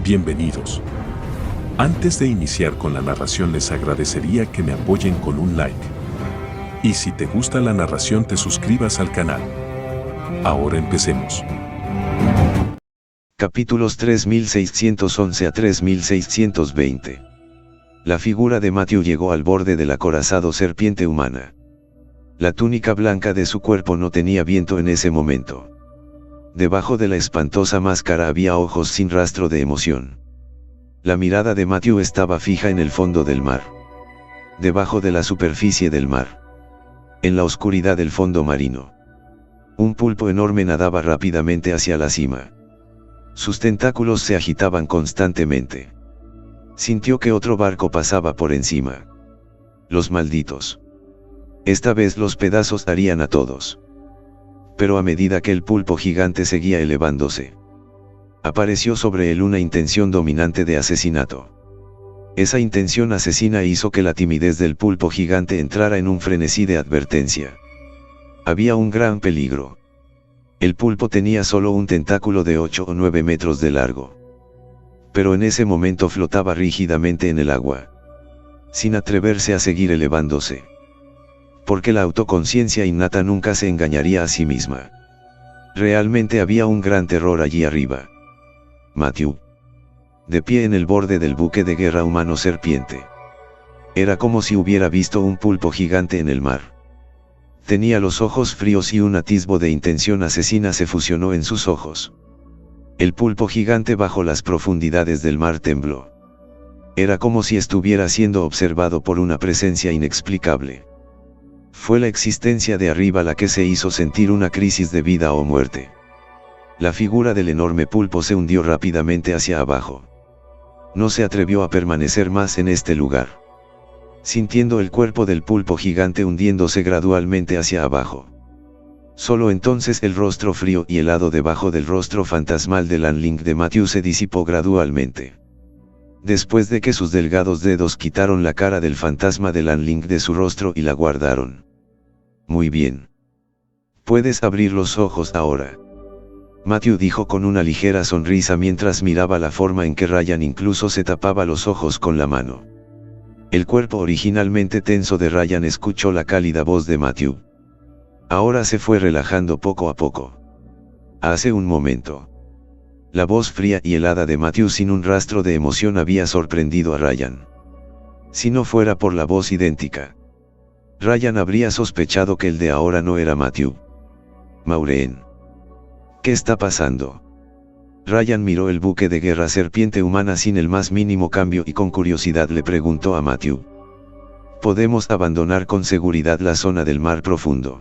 Bienvenidos. Antes de iniciar con la narración les agradecería que me apoyen con un like. Y si te gusta la narración te suscribas al canal. Ahora empecemos. Capítulos 3611 a 3620. La figura de Matthew llegó al borde del acorazado serpiente humana. La túnica blanca de su cuerpo no tenía viento en ese momento. Debajo de la espantosa máscara había ojos sin rastro de emoción. La mirada de Matthew estaba fija en el fondo del mar. Debajo de la superficie del mar. En la oscuridad del fondo marino. Un pulpo enorme nadaba rápidamente hacia la cima. Sus tentáculos se agitaban constantemente. Sintió que otro barco pasaba por encima. Los malditos. Esta vez los pedazos harían a todos. Pero a medida que el pulpo gigante seguía elevándose, apareció sobre él una intención dominante de asesinato. Esa intención asesina hizo que la timidez del pulpo gigante entrara en un frenesí de advertencia. Había un gran peligro. El pulpo tenía solo un tentáculo de 8 o 9 metros de largo. Pero en ese momento flotaba rígidamente en el agua, sin atreverse a seguir elevándose. Porque la autoconciencia innata nunca se engañaría a sí misma. Realmente había un gran terror allí arriba. Matthew, de pie en el borde del buque de guerra humano serpiente. Era como si hubiera visto un pulpo gigante en el mar. Tenía los ojos fríos y un atisbo de intención asesina se fusionó en sus ojos. El pulpo gigante bajo las profundidades del mar tembló. Era como si estuviera siendo observado por una presencia inexplicable. Fue la existencia de arriba la que se hizo sentir una crisis de vida o muerte. La figura del enorme pulpo se hundió rápidamente hacia abajo. No se atrevió a permanecer más en este lugar. Sintiendo el cuerpo del pulpo gigante hundiéndose gradualmente hacia abajo. Solo entonces el rostro frío y helado debajo del rostro fantasmal del Lanling de Matthew se disipó gradualmente. Después de que sus delgados dedos quitaron la cara del fantasma del Lanling de su rostro y la guardaron. Muy bien. Puedes abrir los ojos ahora. Matthew dijo con una ligera sonrisa mientras miraba la forma en que Ryan incluso se tapaba los ojos con la mano. El cuerpo originalmente tenso de Ryan escuchó la cálida voz de Matthew. Ahora se fue relajando poco a poco. Hace un momento. La voz fría y helada de Matthew sin un rastro de emoción había sorprendido a Ryan. Si no fuera por la voz idéntica, Ryan habría sospechado que el de ahora no era Matthew. Maureen. ¿Qué está pasando? Ryan miró el buque de guerra serpiente humana sin el más mínimo cambio y con curiosidad le preguntó a Matthew. Podemos abandonar con seguridad la zona del mar profundo.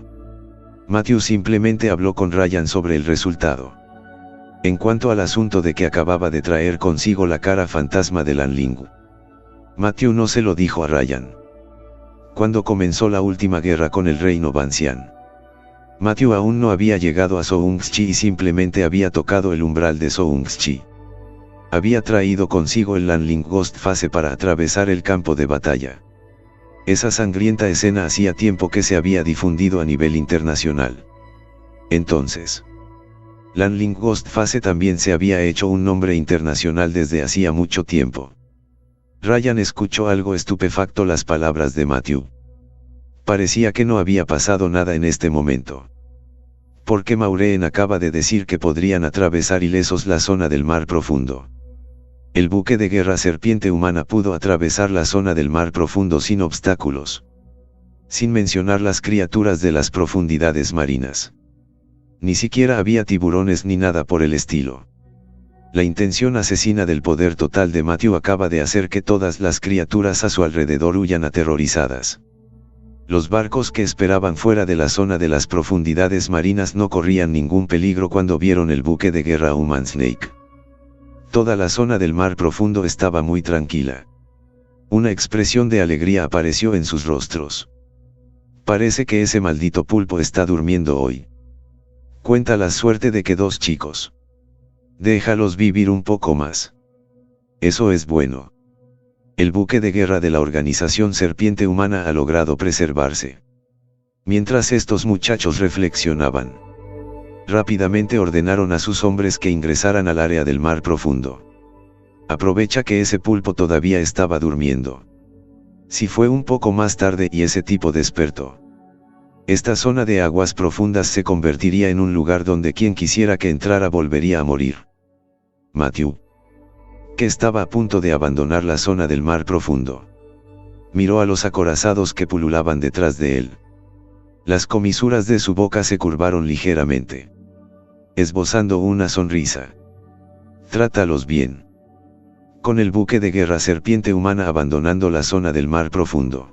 Matthew simplemente habló con Ryan sobre el resultado. En cuanto al asunto de que acababa de traer consigo la cara fantasma de Lanling, Matthew no se lo dijo a Ryan. Cuando comenzó la última guerra con el reino Bansian, Matthew aún no había llegado a Soongchi y simplemente había tocado el umbral de Soongchi. Había traído consigo el Lanling Ghost Phase para atravesar el campo de batalla. Esa sangrienta escena hacía tiempo que se había difundido a nivel internacional. Entonces, Lanling Ghost Phase también se había hecho un nombre internacional desde hacía mucho tiempo. Ryan escuchó algo estupefacto las palabras de Matthew. Parecía que no había pasado nada en este momento. Porque Maureen acaba de decir que podrían atravesar ilesos la zona del mar profundo. El buque de guerra serpiente humana pudo atravesar la zona del mar profundo sin obstáculos. Sin mencionar las criaturas de las profundidades marinas. Ni siquiera había tiburones ni nada por el estilo. La intención asesina del poder total de Matthew acaba de hacer que todas las criaturas a su alrededor huyan aterrorizadas. Los barcos que esperaban fuera de la zona de las profundidades marinas no corrían ningún peligro cuando vieron el buque de guerra Human Snake. Toda la zona del mar profundo estaba muy tranquila. Una expresión de alegría apareció en sus rostros. Parece que ese maldito pulpo está durmiendo hoy. Cuenta la suerte de que 2 chicos. Déjalos vivir un poco más. Eso es bueno. El buque de guerra de la organización Serpiente Humana ha logrado preservarse. Mientras estos muchachos reflexionaban, rápidamente ordenaron a sus hombres que ingresaran al área del mar profundo. Aprovecha que ese pulpo todavía estaba durmiendo. Si fue un poco más tarde y ese tipo despertó, esta zona de aguas profundas se convertiría en un lugar donde quien quisiera que entrara volvería a morir. Matthew, que estaba a punto de abandonar la zona del mar profundo, miró a los acorazados que pululaban detrás de él. Las comisuras de su boca se curvaron ligeramente, esbozando una sonrisa. Trátalos bien. Con el buque de guerra serpiente humana abandonando la zona del mar profundo,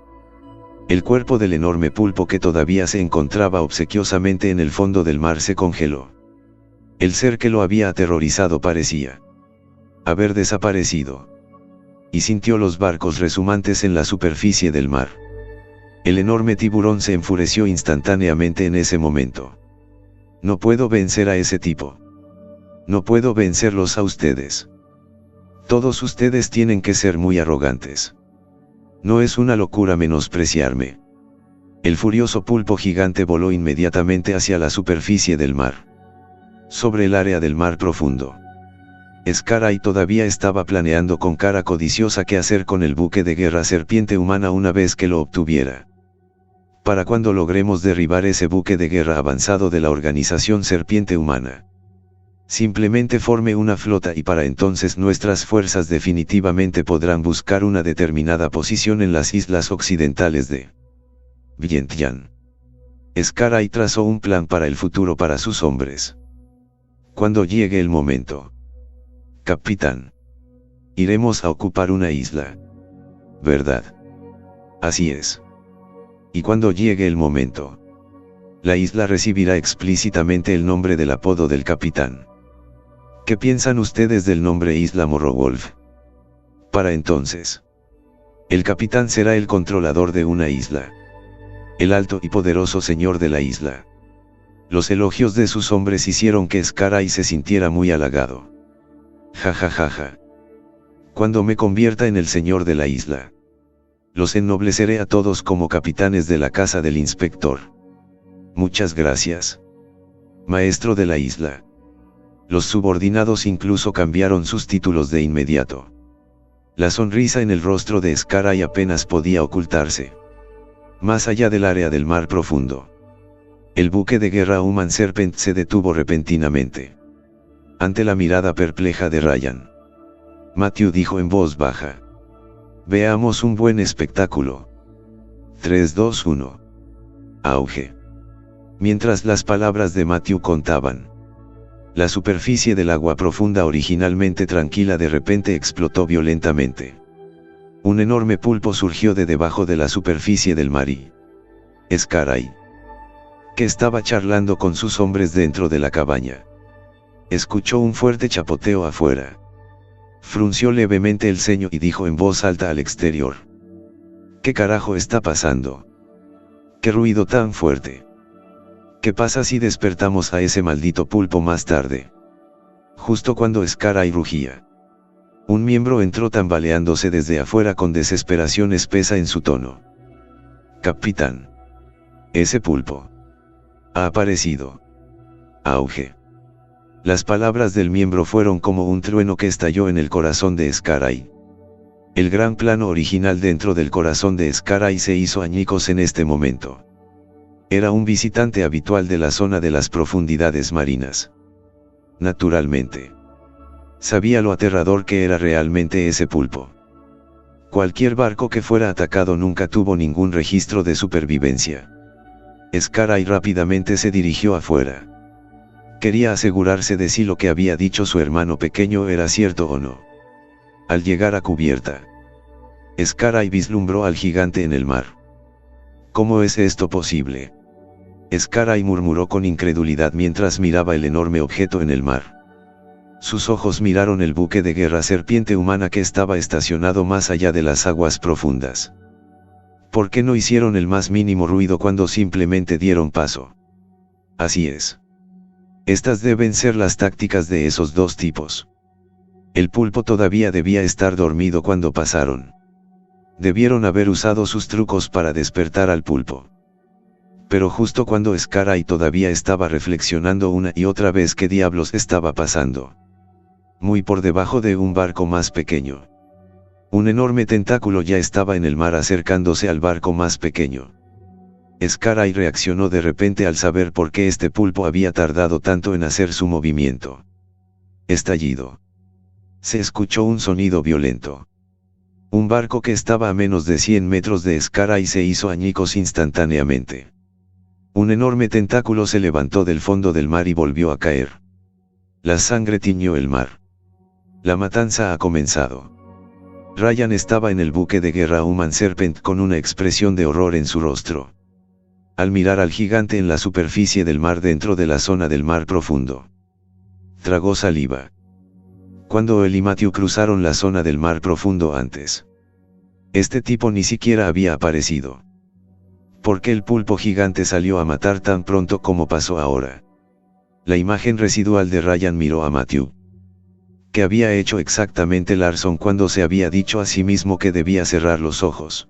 el cuerpo del enorme pulpo que todavía se encontraba obsequiosamente en el fondo del mar se congeló. El ser que lo había aterrorizado parecía haber desaparecido, y sintió los barcos resumantes en la superficie del mar. El enorme tiburón se enfureció instantáneamente en ese momento. No puedo vencer a ese tipo. No puedo vencerlos a ustedes. Todos ustedes tienen que ser muy arrogantes. No es una locura menospreciarme. El furioso pulpo gigante voló inmediatamente hacia la superficie del mar. Sobre el área del mar profundo, Scar-Eye todavía estaba planeando con cara codiciosa qué hacer con el buque de guerra serpiente humana una vez que lo obtuviera. Para cuando logremos derribar ese buque de guerra avanzado de la organización serpiente humana, simplemente forme una flota y para entonces nuestras fuerzas definitivamente podrán buscar una determinada posición en las islas occidentales de Vientiane. Scar-Eye trazó un plan para el futuro para sus hombres. Cuando llegue el momento, capitán, iremos a ocupar una isla, ¿verdad? Así es. Y cuando llegue el momento, la isla recibirá explícitamente el nombre del apodo del capitán. ¿Qué piensan ustedes del nombre Isla Morrowolf? Para entonces, el capitán será el controlador de una isla, el alto y poderoso señor de la isla. Los elogios de sus hombres hicieron que Scar-Eye se sintiera muy halagado. Ja ja ja ja. Cuando me convierta en el señor de la isla, los ennobleceré a todos como capitanes de la casa del inspector. Muchas gracias, maestro de la isla. Los subordinados incluso cambiaron sus títulos de inmediato. La sonrisa en el rostro de Scar-Eye apenas podía ocultarse. Más allá del área del mar profundo, el buque de guerra Human Serpent se detuvo repentinamente. Ante la mirada perpleja de Ryan, Matthew dijo en voz baja: veamos un buen espectáculo. 3, 2, 1. Auge. Mientras las palabras de Matthew contaban, la superficie del agua profunda originalmente tranquila de repente explotó violentamente. Un enorme pulpo surgió de debajo de la superficie del mar y Scar-Eye, que estaba charlando con sus hombres dentro de la cabaña, escuchó un fuerte chapoteo afuera. Frunció levemente el ceño y dijo en voz alta al exterior: ¿qué carajo está pasando? ¿Qué ruido tan fuerte? ¿Qué pasa si despertamos a ese maldito pulpo más tarde? Justo cuando Scar-Eye rugía, un miembro entró tambaleándose desde afuera con desesperación espesa en su tono. Capitán, ese pulpo ha aparecido. Auge. Las palabras del miembro fueron como un trueno que estalló en el corazón de Scar-Eye. El gran plano original dentro del corazón de Scar-Eye se hizo añicos en este momento. Era un visitante habitual de la zona de las profundidades marinas. Naturalmente, sabía lo aterrador que era realmente ese pulpo. Cualquier barco que fuera atacado nunca tuvo ningún registro de supervivencia. Scar-Eye rápidamente se dirigió afuera. Quería asegurarse de si lo que había dicho su hermano pequeño era cierto o no. Al llegar a cubierta, Scar-Eye vislumbró al gigante en el mar. ¿Cómo es esto posible? Scar-Eye murmuró con incredulidad mientras miraba el enorme objeto en el mar. Sus ojos miraron el buque de guerra serpiente humana que estaba estacionado más allá de las aguas profundas. ¿Por qué no hicieron el más mínimo ruido cuando simplemente dieron paso? Así es. Estas deben ser las tácticas de esos dos tipos. El pulpo todavía debía estar dormido cuando pasaron. Debieron haber usado sus trucos para despertar al pulpo. Pero justo cuando Scar-Eye todavía estaba reflexionando una y otra vez qué diablos estaba pasando, muy por debajo de un barco más pequeño. Un enorme tentáculo ya estaba en el mar acercándose al barco más pequeño. Scar-Eye reaccionó de repente al saber por qué este pulpo había tardado tanto en hacer su movimiento. Estallido. Se escuchó un sonido violento. Un barco que estaba a menos de 100 metros de Scar-Eye se hizo añicos instantáneamente. Un enorme tentáculo se levantó del fondo del mar y volvió a caer. La sangre tiñó el mar. La matanza ha comenzado. Ryan estaba en el buque de guerra Human Serpent con una expresión de horror en su rostro. Al mirar al gigante en la superficie del mar dentro de la zona del mar profundo. Tragó saliva. Cuando él y Matthew cruzaron la zona del mar profundo antes. Este tipo ni siquiera había aparecido. ¿Por qué el pulpo gigante salió a matar tan pronto como pasó ahora? La imagen residual de Ryan miró a Matthew. ¿Qué había hecho exactamente Larson cuando se había dicho a sí mismo que debía cerrar los ojos?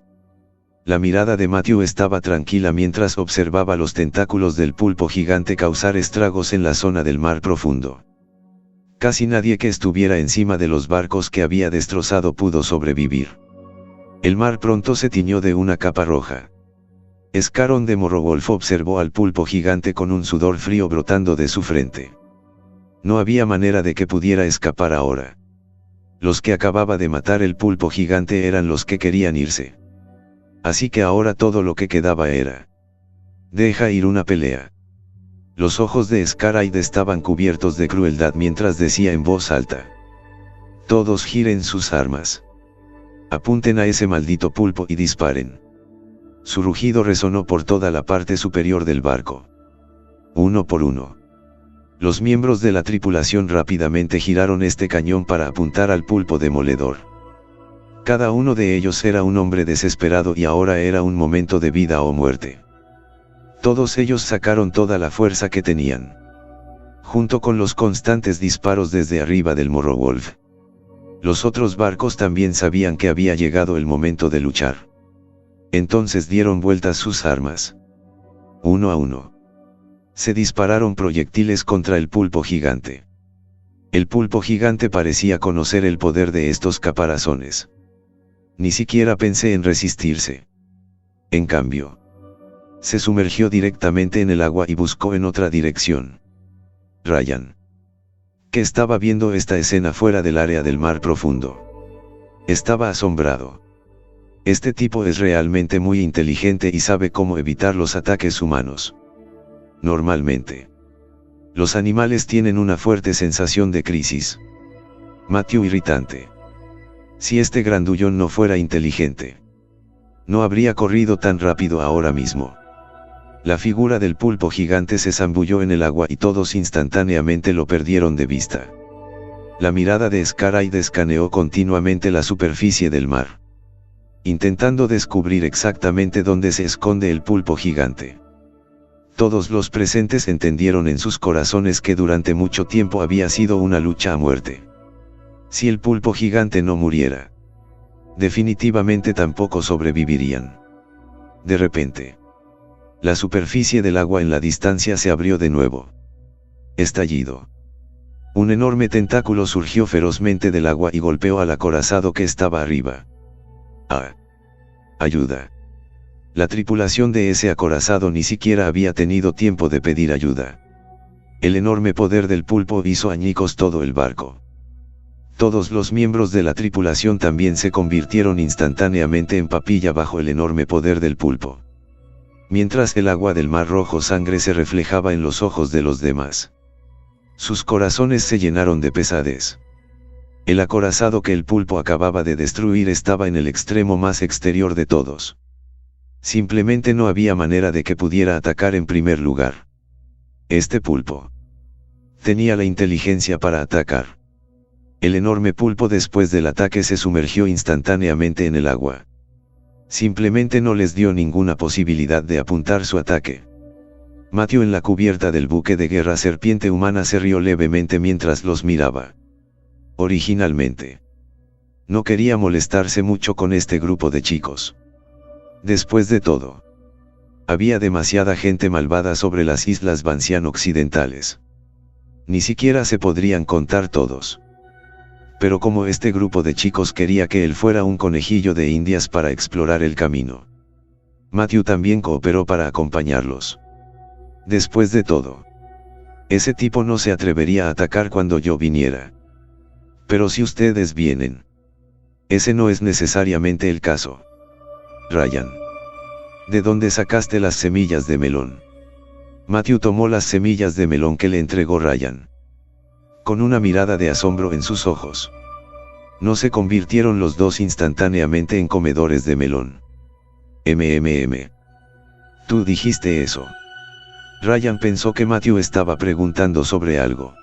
La mirada de Matthew estaba tranquila mientras observaba los tentáculos del pulpo gigante causar estragos en la zona del mar profundo. Casi nadie que estuviera encima de los barcos que había destrozado pudo sobrevivir. El mar pronto se tiñó de una capa roja. Scarron de Morrowolf observó al pulpo gigante con un sudor frío brotando de su frente. No había manera de que pudiera escapar ahora. Los que acababa de matar el pulpo gigante eran los que querían irse. Así que ahora todo lo que quedaba era: deja ir una pelea. Los ojos de Scar-Eye estaban cubiertos de crueldad mientras decía en voz alta: todos giren sus armas. Apunten a ese maldito pulpo y disparen. Su rugido resonó por toda la parte superior del barco. Uno por uno. Los miembros de la tripulación rápidamente giraron este cañón para apuntar al pulpo demoledor. Cada uno de ellos era un hombre desesperado y ahora era un momento de vida o muerte. Todos ellos sacaron toda la fuerza que tenían. Junto con los constantes disparos desde arriba del Morrowolf. Los otros barcos también sabían que había llegado el momento de luchar. Entonces dieron vueltas sus armas. Uno a uno. Se dispararon proyectiles contra el pulpo gigante. El pulpo gigante parecía conocer el poder de estos caparazones. Ni siquiera pensé en resistirse. En cambio, se sumergió directamente en el agua y buscó en otra dirección. Ryan, que estaba viendo esta escena fuera del área del mar profundo, estaba asombrado. Este tipo es realmente muy inteligente y sabe cómo evitar los ataques humanos. Normalmente, los animales tienen una fuerte sensación de crisis. Matthew irritante. Si este grandullón no fuera inteligente, no habría corrido tan rápido ahora mismo. La figura del pulpo gigante se zambulló en el agua y todos instantáneamente lo perdieron de vista. La mirada de Scar-Eye escaneó continuamente la superficie del mar, intentando descubrir exactamente dónde se esconde el pulpo gigante. Todos los presentes entendieron en sus corazones que durante mucho tiempo había sido una lucha a muerte. Si el pulpo gigante no muriera, definitivamente tampoco sobrevivirían. De repente, la superficie del agua en la distancia se abrió de nuevo. Estallido. Un enorme tentáculo surgió ferozmente del agua y golpeó al acorazado que estaba arriba. ¡Ah! ¡Ayuda! La tripulación de ese acorazado ni siquiera había tenido tiempo de pedir ayuda. El enorme poder del pulpo hizo añicos todo el barco. Todos los miembros de la tripulación también se convirtieron instantáneamente en papilla bajo el enorme poder del pulpo. Mientras el agua del mar rojo sangre se reflejaba en los ojos de los demás. Sus corazones se llenaron de pesadez. El acorazado que el pulpo acababa de destruir estaba en el extremo más exterior de todos. Simplemente no había manera de que pudiera atacar en primer lugar. Este pulpo tenía la inteligencia para atacar. El enorme pulpo después del ataque se sumergió instantáneamente en el agua. Simplemente no les dio ninguna posibilidad de apuntar su ataque. Matthew en la cubierta del buque de guerra Serpiente Humana se rió levemente mientras los miraba. Originalmente, no quería molestarse mucho con este grupo de chicos. Después de todo, había demasiada gente malvada sobre las Islas Bancian occidentales. Ni siquiera se podrían contar todos. Pero como este grupo de chicos quería que él fuera un conejillo de indias para explorar el camino, Matthew también cooperó para acompañarlos. Después de todo, ese tipo no se atrevería a atacar cuando yo viniera. Pero si ustedes vienen, ese no es necesariamente el caso. Ryan, ¿de dónde sacaste las semillas de melón? Matthew tomó las semillas de melón que le entregó Ryan, con una mirada de asombro en sus ojos. No se convirtieron los dos instantáneamente en comedores de melón. Tú dijiste eso. Ryan pensó que Matthew estaba preguntando sobre algo.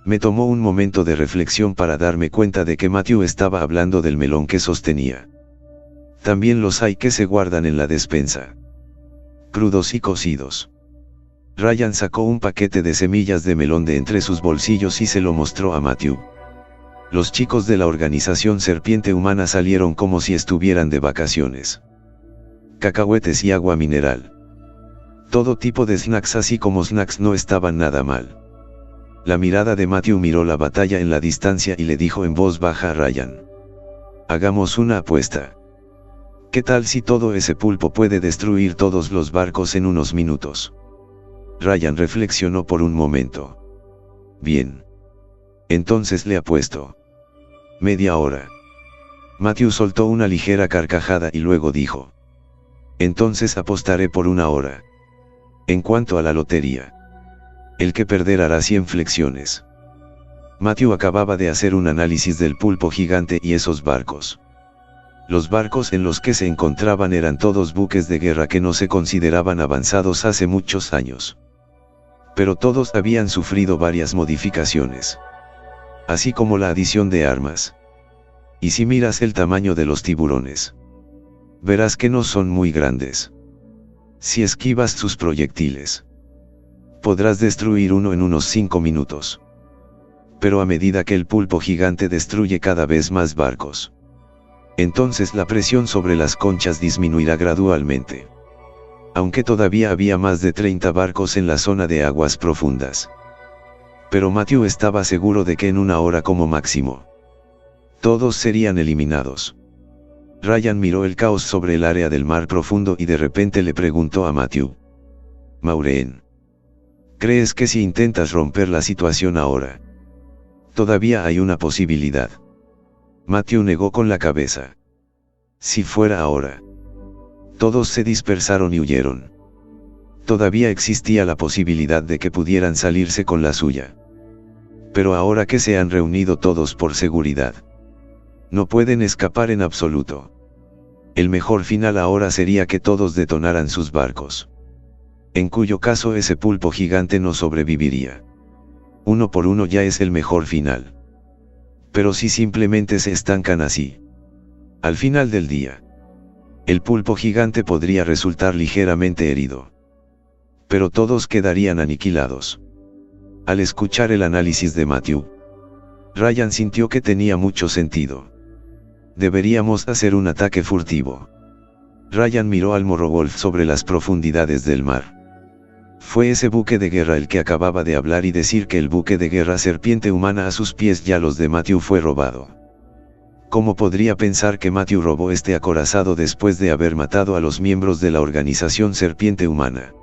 Me tomó un momento de reflexión para darme cuenta de que Matthew estaba hablando del melón que sostenía. También los hay que se guardan en la despensa, crudos y cocidos. Ryan sacó un paquete de semillas de melón de entre sus bolsillos y se lo mostró a Matthew. Los chicos de la organización Serpiente Humana salieron como si estuvieran de vacaciones. Cacahuetes y agua mineral. Todo tipo de snacks, así como snacks, no estaban nada mal. La mirada de Matthew miró la batalla en la distancia y le dijo en voz baja a Ryan: hagamos una apuesta. ¿Qué tal si todo ese pulpo puede destruir todos los barcos en unos minutos? Ryan reflexionó por un momento. Bien. Entonces le apuesto. Media hora. Matthew soltó una ligera carcajada y luego dijo: entonces apostaré por 1 hora. En cuanto a la lotería, el que perder hará 100 flexiones. Matthew acababa de hacer un análisis del pulpo gigante y esos barcos. Los barcos en los que se encontraban eran todos buques de guerra que no se consideraban avanzados hace muchos años. Pero todos habían sufrido varias modificaciones, así como la adición de armas. Y si miras el tamaño de los tiburones, verás que no son muy grandes. Si esquivas sus proyectiles, podrás destruir uno en unos 5 minutos. Pero a medida que el pulpo gigante destruye cada vez más barcos, entonces la presión sobre las conchas disminuirá gradualmente. Aunque todavía había más de 30 barcos en la zona de aguas profundas. Pero Matthew estaba seguro de que en 1 hora como máximo, todos serían eliminados. Ryan miró el caos sobre el área del mar profundo y de repente le preguntó a Matthew: Maureen, ¿crees que si intentas romper la situación ahora, todavía hay una posibilidad? Matthew negó con la cabeza. Si fuera ahora. Todos se dispersaron y huyeron. Todavía existía la posibilidad de que pudieran salirse con la suya. Pero ahora que se han reunido todos por seguridad, no pueden escapar en absoluto. El mejor final ahora sería que todos detonaran sus barcos, en cuyo caso ese pulpo gigante no sobreviviría. 1 por 1 ya es el mejor final. Pero si simplemente se estancan así, al final del día, el pulpo gigante podría resultar ligeramente herido. Pero todos quedarían aniquilados. Al escuchar el análisis de Matthew, Ryan sintió que tenía mucho sentido. Deberíamos hacer un ataque furtivo. Ryan miró al Morrowolf sobre las profundidades del mar. Fue ese buque de guerra el que acababa de hablar y decir que el buque de guerra Serpiente Humana a sus pies ya los de Matthew fue robado. ¿Cómo podría pensar que Matthew robó este acorazado después de haber matado a los miembros de la organización Serpiente Humana?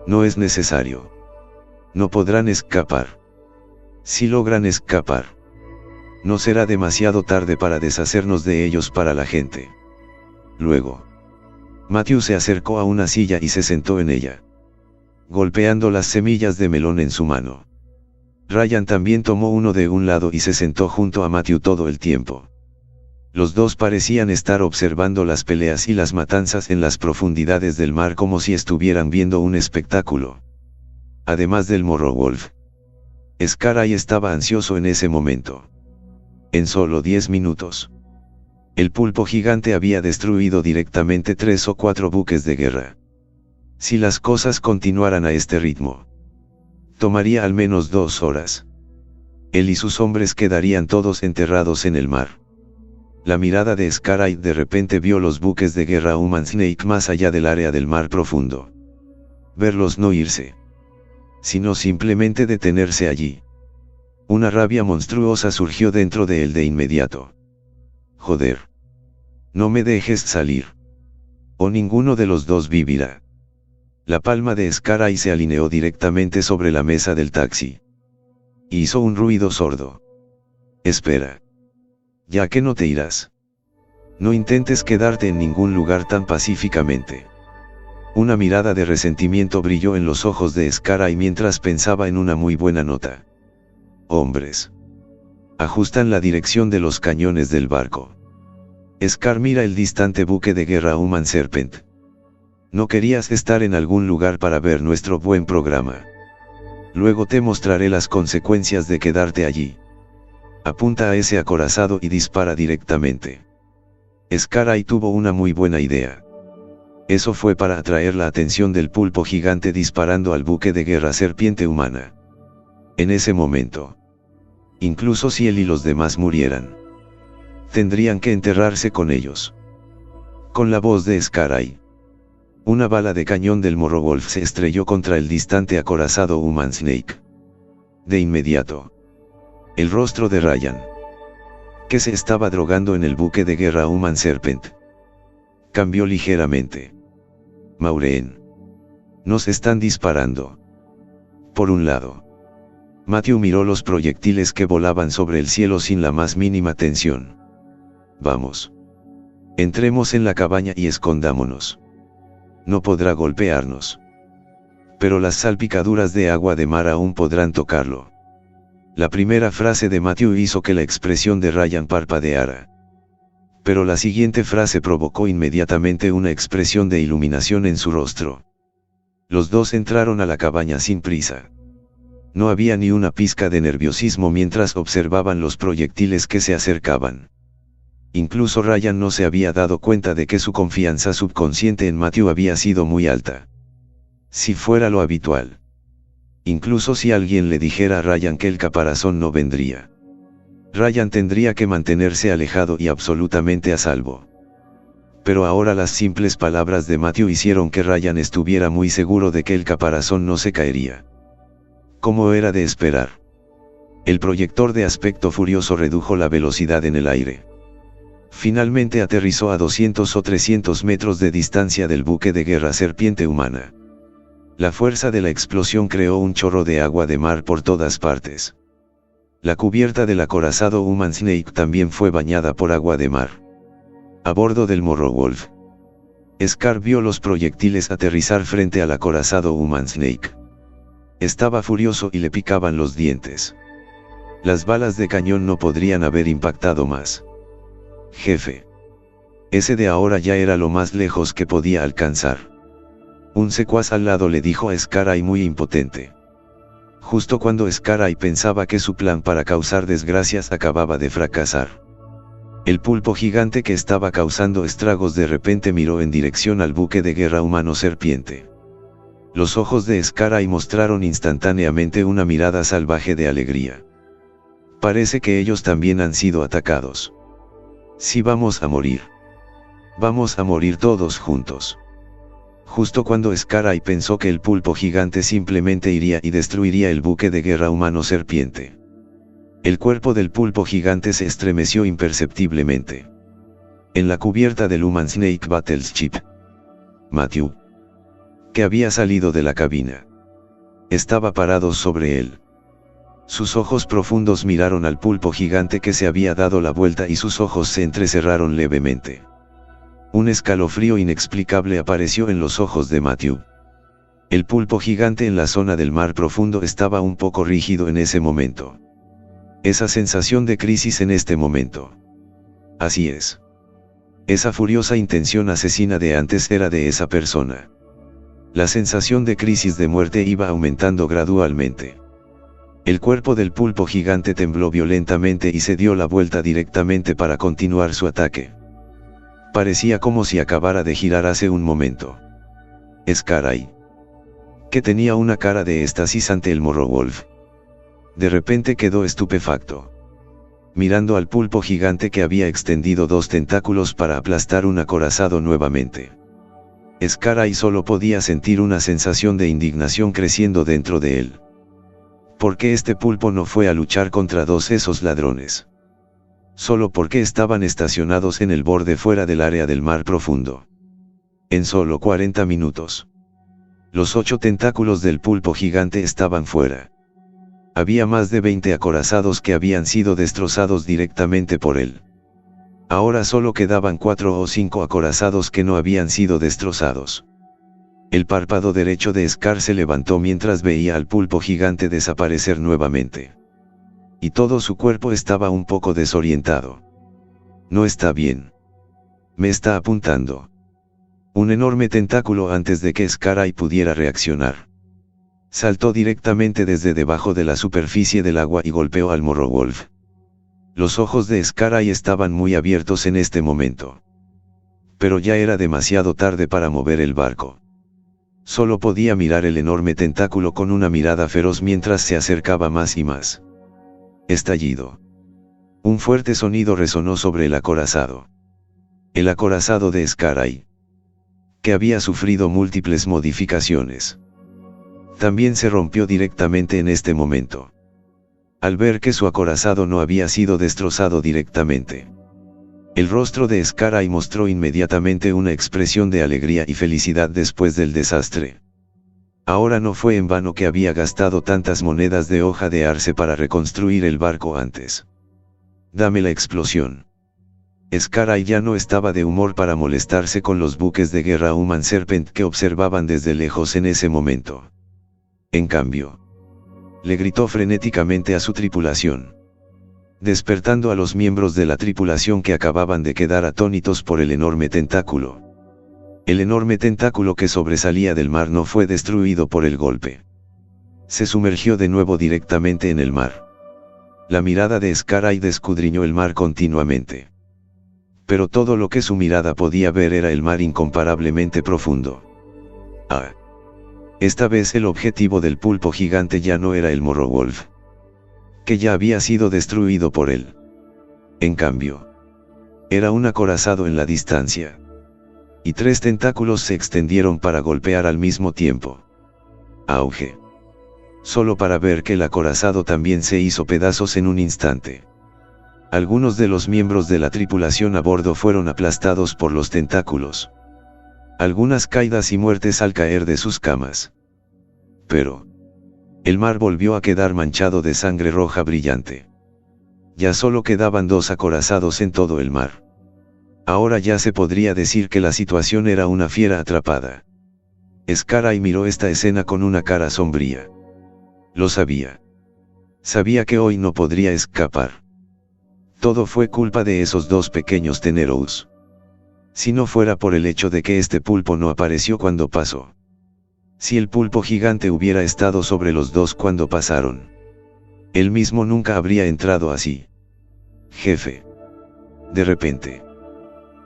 No es necesario. No podrán escapar. Si logran escapar, no será demasiado tarde para deshacernos de ellos para la gente. Luego, Matthew se acercó a una silla y se sentó en ella, golpeando las semillas de melón en su mano. Ryan también tomó uno de un lado y se sentó junto a Matthew todo el tiempo. Los dos parecían estar observando las peleas y las matanzas en las profundidades del mar como si estuvieran viendo un espectáculo. Además del Morrowolf, Scaray estaba ansioso en ese momento. En solo 10 minutos, el pulpo gigante había destruido directamente 3 o 4 buques de guerra. Si las cosas continuaran a este ritmo, tomaría al menos 2 horas. Él y sus hombres quedarían todos enterrados en el mar. La mirada de Scaray de repente vio los buques de guerra Human Snake más allá del área del mar profundo. Verlos no irse, sino simplemente detenerse allí. Una rabia monstruosa surgió dentro de él de inmediato. Joder. No me dejes salir. O ninguno de los dos vivirá. La palma de Scar Eye se alineó directamente sobre la mesa del taxi. Hizo un ruido sordo. Espera. Ya que no te irás. No intentes quedarte en ningún lugar tan pacíficamente. Una mirada de resentimiento brilló en los ojos de Scar Eye mientras pensaba en una muy buena nota. Hombres. Ajustan la dirección de los cañones del barco. Scar mira el distante buque de guerra Human Serpent. No querías estar en algún lugar para ver nuestro buen programa. Luego te mostraré las consecuencias de quedarte allí. Apunta a ese acorazado y dispara directamente. Scar Eye tuvo una muy buena idea. Eso fue para atraer la atención del pulpo gigante disparando al buque de guerra serpiente humana. En ese momento, incluso si él y los demás murieran, tendrían que enterrarse con ellos. Con la voz de Scar Eye, una bala de cañón del Morrowolf se estrelló contra el distante acorazado Human Snake. De inmediato, el rostro de Ryan, que se estaba drogando en el buque de guerra Human Serpent, cambió ligeramente. Maureen. Nos están disparando. Por un lado, Matthew miró los proyectiles que volaban sobre el cielo sin la más mínima tensión. Vamos. Entremos en la cabaña y escondámonos. No podrá golpearnos. Pero las salpicaduras de agua de mar aún podrán tocarlo. La primera frase de Matthew hizo que la expresión de Ryan parpadeara. Pero la siguiente frase provocó inmediatamente una expresión de iluminación en su rostro. Los dos entraron a la cabaña sin prisa. No había ni una pizca de nerviosismo mientras observaban los proyectiles que se acercaban. Incluso Ryan no se había dado cuenta de que su confianza subconsciente en Matthew había sido muy alta. Si fuera lo habitual. Incluso si alguien le dijera a Ryan que el caparazón no vendría, Ryan tendría que mantenerse alejado y absolutamente a salvo. Pero ahora las simples palabras de Matthew hicieron que Ryan estuviera muy seguro de que el caparazón no se caería. Como era de esperar, el proyector de aspecto furioso redujo la velocidad en el aire. Finalmente aterrizó a 200 o 300 metros de distancia del buque de guerra serpiente humana. La fuerza de la explosión creó un chorro de agua de mar por todas partes. La cubierta del acorazado Human Snake también fue bañada por agua de mar. A bordo del Morrowolf, Scar vio los proyectiles aterrizar frente al acorazado Human Snake. Estaba furioso y le picaban los dientes. Las balas de cañón no podrían haber impactado más. Jefe. Ese de ahora ya era lo más lejos que podía alcanzar. Un secuaz al lado le dijo a Scar Eye muy impotente. Justo cuando Scar Eye pensaba que su plan para causar desgracias acababa de fracasar. El pulpo gigante que estaba causando estragos de repente miró en dirección al buque de guerra humano serpiente. Los ojos de Scar Eye mostraron instantáneamente una mirada salvaje de alegría. Parece que ellos también han sido atacados. Sí, vamos a morir. Vamos a morir todos juntos. Justo cuando Scar Eye pensó que el pulpo gigante simplemente iría y destruiría el buque de guerra humano serpiente, el cuerpo del pulpo gigante se estremeció imperceptiblemente. En la cubierta del Human Snake Battleship, Matthew, que había salido de la cabina, estaba parado sobre él. Sus ojos profundos miraron al pulpo gigante que se había dado la vuelta y sus ojos se entrecerraron levemente. Un escalofrío inexplicable apareció en los ojos de Matthew. El pulpo gigante en la zona del mar profundo estaba un poco rígido en ese momento. Esa sensación de crisis en este momento. Así es. Esa furiosa intención asesina de antes era de esa persona. La sensación de crisis de muerte iba aumentando gradualmente. El cuerpo del pulpo gigante tembló violentamente y se dio la vuelta directamente para continuar su ataque. Parecía como si acabara de girar hace un momento. Scar Eye, que tenía una cara de éxtasis ante el Morrowolf, de repente quedó estupefacto, mirando al pulpo gigante que había extendido dos tentáculos para aplastar un acorazado nuevamente. Scar Eye solo podía sentir una sensación de indignación creciendo dentro de él. ¿Por qué este pulpo no fue a luchar contra esos ladrones? Solo porque estaban estacionados en el borde fuera del área del mar profundo. En solo 40 minutos. Los 8 tentáculos del pulpo gigante estaban fuera. Había más de 20 acorazados que habían sido destrozados directamente por él. Ahora solo quedaban 4 o 5 acorazados que no habían sido destrozados. El párpado derecho de Scar se levantó mientras veía al pulpo gigante desaparecer nuevamente. Y todo su cuerpo estaba un poco desorientado. No está bien. Me está apuntando. Un enorme tentáculo antes de que Scar pudiera reaccionar. Saltó directamente desde debajo de la superficie del agua y golpeó al Morrowolf. Los ojos de Scar estaban muy abiertos en este momento. Pero ya era demasiado tarde para mover el barco. Solo podía mirar el enorme tentáculo con una mirada feroz mientras se acercaba más y más. Estallido. Un fuerte sonido resonó sobre el acorazado. El acorazado de Scar, que había sufrido múltiples modificaciones. También se rompió directamente en este momento. Al ver que su acorazado no había sido destrozado directamente. El rostro de Scar mostró inmediatamente una expresión de alegría y felicidad después del desastre. Ahora no fue en vano que había gastado tantas monedas de hoja de arce para reconstruir el barco antes. Dame la explosión. Scar ya no estaba de humor para molestarse con los buques de guerra Human Serpent que observaban desde lejos en ese momento. En cambio, le gritó frenéticamente a su tripulación, despertando a los miembros de la tripulación que acababan de quedar atónitos por el enorme tentáculo. El enorme tentáculo que sobresalía del mar no fue destruido por el golpe. Se sumergió de nuevo directamente en el mar. La mirada de Scar escudriñó el mar continuamente. Pero todo lo que su mirada podía ver era el mar incomparablemente profundo. Esta vez el objetivo del pulpo gigante ya no era el Morrowolf, que ya había sido destruido por él. En cambio, era un acorazado en la distancia. Y 3 tentáculos se extendieron para golpear al mismo tiempo. Auge. Solo para ver que el acorazado también se hizo pedazos en un instante. Algunos de los miembros de la tripulación a bordo fueron aplastados por los tentáculos. Algunas caídas y muertes al caer de sus camas. Pero el mar volvió a quedar manchado de sangre roja brillante. Ya solo quedaban 2 acorazados en todo el mar. Ahora ya se podría decir que la situación era una fiera atrapada. Scar miró esta escena con una cara sombría. Lo sabía. Sabía que hoy no podría escapar. Todo fue culpa de esos 2 pequeños Teneros. Si no fuera por el hecho de que este pulpo no apareció cuando pasó. Si el pulpo gigante hubiera estado sobre los 2 cuando pasaron. Él mismo nunca habría entrado así. Jefe. De repente.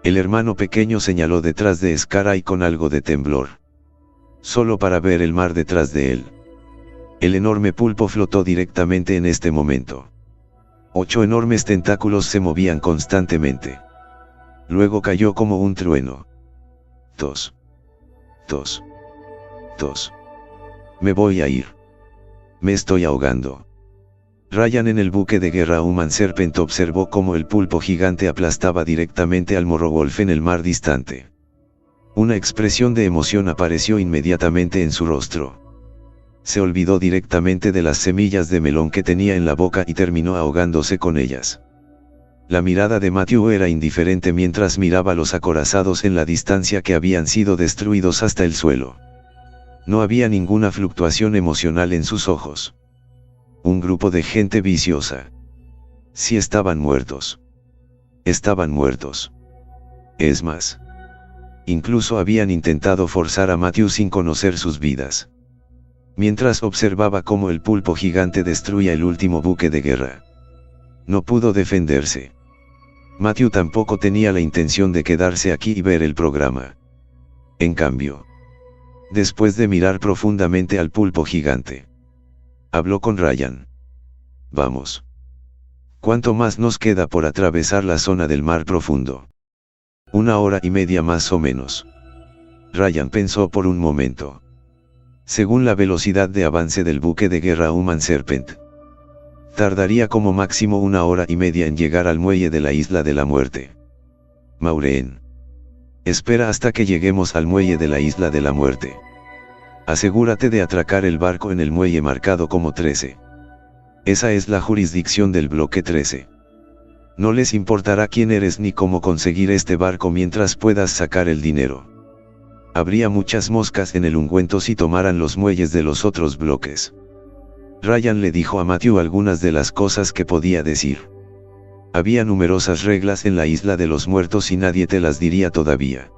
El hermano pequeño señaló detrás de Scar con algo de temblor. Solo para ver el mar detrás de él. El enorme pulpo flotó directamente en este momento. 8 enormes tentáculos se movían constantemente. Luego cayó como un trueno. Tos. Tos. Tos. Me voy a ir. Me estoy ahogando. Ryan en el buque de guerra Human Serpent observó cómo el pulpo gigante aplastaba directamente al Morrowolf en el mar distante. Una expresión de emoción apareció inmediatamente en su rostro. Se olvidó directamente de las semillas de melón que tenía en la boca y terminó ahogándose con ellas. La mirada de Matthew era indiferente mientras miraba los acorazados en la distancia que habían sido destruidos hasta el suelo. No había ninguna fluctuación emocional en sus ojos. Un grupo de gente viciosa. Sí, estaban muertos. Estaban muertos. Es más. Incluso habían intentado forzar a Matthew sin conocer sus vidas. Mientras observaba cómo el pulpo gigante destruía el último buque de guerra. No pudo defenderse. Matthew tampoco tenía la intención de quedarse aquí y ver el programa. En cambio, después de mirar profundamente al pulpo gigante, habló con Ryan. Vamos. ¿Cuánto más nos queda por atravesar la zona del mar profundo? 1 hora y media más o menos. Ryan pensó por un momento. Según la velocidad de avance del buque de guerra Human Serpent, tardaría como máximo 1 hora y media en llegar al muelle de la Isla de la Muerte. Maureen. Espera hasta que lleguemos al muelle de la Isla de la Muerte. Asegúrate de atracar el barco en el muelle marcado como 13. Esa es la jurisdicción del bloque 13. No les importará quién eres ni cómo conseguir este barco mientras puedas sacar el dinero. Habría muchas moscas en el ungüento si tomaran los muelles de los otros bloques. Ryan le dijo a Matthew algunas de las cosas que podía decir. Había numerosas reglas en la Isla de los Muertos y nadie te las diría todavía.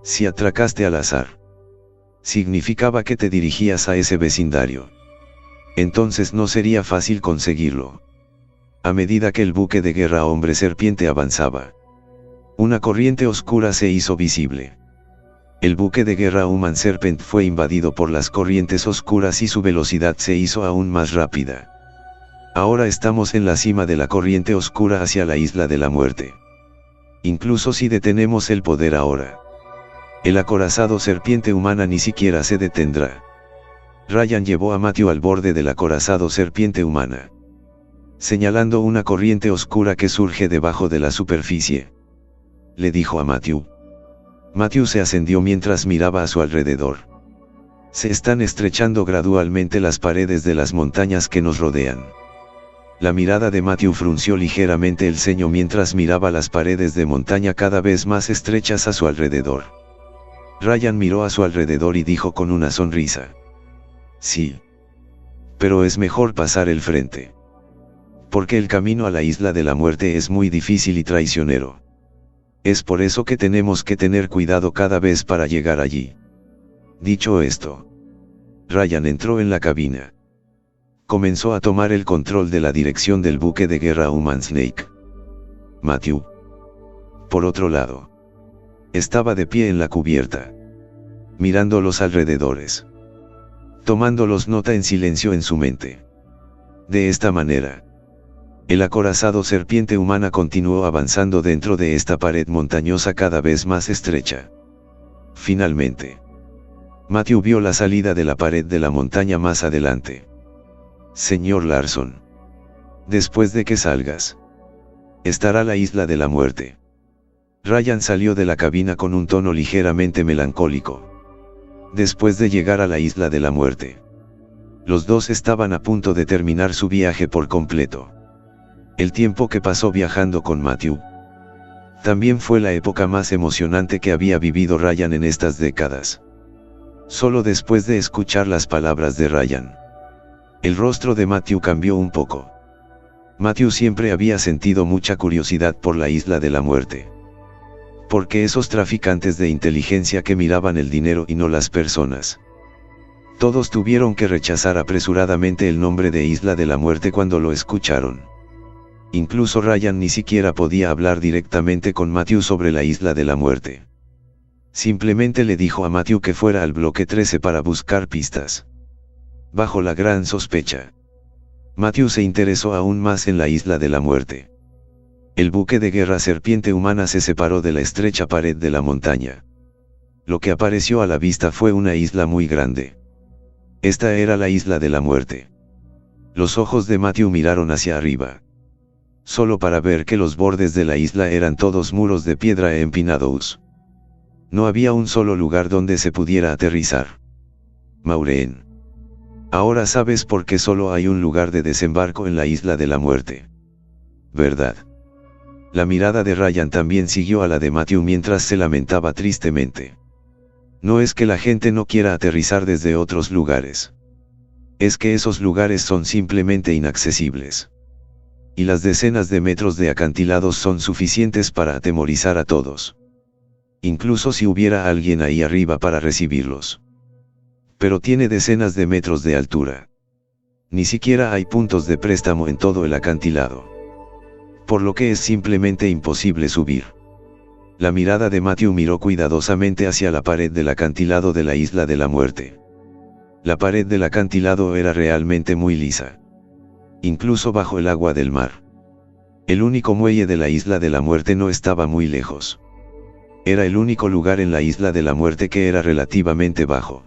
Si atracaste al azar, significaba que te dirigías a ese vecindario. Entonces no sería fácil conseguirlo. A medida que el buque de guerra Hombre Serpiente avanzaba, una corriente oscura se hizo visible. El buque de guerra Human Serpent fue invadido por las corrientes oscuras y su velocidad se hizo aún más rápida. Ahora estamos en la cima de la corriente oscura hacia la Isla de la Muerte. Incluso si detenemos el poder ahora, el acorazado serpiente humana ni siquiera se detendrá. Ryan llevó a Matthew al borde del acorazado serpiente humana, señalando una corriente oscura que surge debajo de la superficie. Le dijo a Matthew. Matthew se ascendió mientras miraba a su alrededor. Se están estrechando gradualmente las paredes de las montañas que nos rodean. La mirada de Matthew frunció ligeramente el ceño mientras miraba las paredes de montaña cada vez más estrechas a su alrededor. Ryan miró a su alrededor y dijo con una sonrisa. Sí. Pero es mejor pasar el frente. Porque el camino a la Isla de la Muerte es muy difícil y traicionero. Es por eso que tenemos que tener cuidado cada vez para llegar allí. Dicho esto, Ryan entró en la cabina. Comenzó a tomar el control de la dirección del buque de guerra Human Snake. Matthew, por otro lado, estaba de pie en la cubierta, mirando los alrededores, tomándolos nota en silencio en su mente. De esta manera, el acorazado serpiente humana continuó avanzando dentro de esta pared montañosa cada vez más estrecha. Finalmente, Matthew vio la salida de la pared de la montaña más adelante. Señor Larson, después de que salgas, estará la Isla de la Muerte. Ryan salió de la cabina con un tono ligeramente melancólico. Después de llegar a la Isla de la Muerte, los dos estaban a punto de terminar su viaje por completo. El tiempo que pasó viajando con Matthew también fue la época más emocionante que había vivido Ryan en estas décadas. Solo después de escuchar las palabras de Ryan, el rostro de Matthew cambió un poco. Matthew siempre había sentido mucha curiosidad por la Isla de la Muerte. Porque esos traficantes de inteligencia que miraban el dinero y no las personas. Todos tuvieron que rechazar apresuradamente el nombre de Isla de la Muerte cuando lo escucharon. Incluso Ryan ni siquiera podía hablar directamente con Matthew sobre la Isla de la Muerte. Simplemente le dijo a Matthew que fuera al bloque 13 para buscar pistas. Bajo la gran sospecha, Matthew se interesó aún más en la Isla de la Muerte. El buque de guerra serpiente humana se separó de la estrecha pared de la montaña. Lo que apareció a la vista fue una isla muy grande. Esta era la Isla de la Muerte. Los ojos de Matthew miraron hacia arriba, solo para ver que los bordes de la isla eran todos muros de piedra empinados. No había un solo lugar donde se pudiera aterrizar. Maureen. Ahora sabes por qué solo hay un lugar de desembarco en la Isla de la Muerte. ¿Verdad? La mirada de Ryan también siguió a la de Matthew mientras se lamentaba tristemente. No es que la gente no quiera aterrizar desde otros lugares. Es que esos lugares son simplemente inaccesibles. Y las decenas de metros de acantilados son suficientes para atemorizar a todos. Incluso si hubiera alguien ahí arriba para recibirlos. Pero tiene decenas de metros de altura. Ni siquiera hay puntos de préstamo en todo el acantilado. Por lo que es simplemente imposible subir. La mirada de Matthew miró cuidadosamente hacia la pared del acantilado de la Isla de la Muerte. La pared del acantilado era realmente muy lisa. Incluso bajo el agua del mar. El único muelle de la Isla de la Muerte no estaba muy lejos. Era el único lugar en la Isla de la Muerte que era relativamente bajo.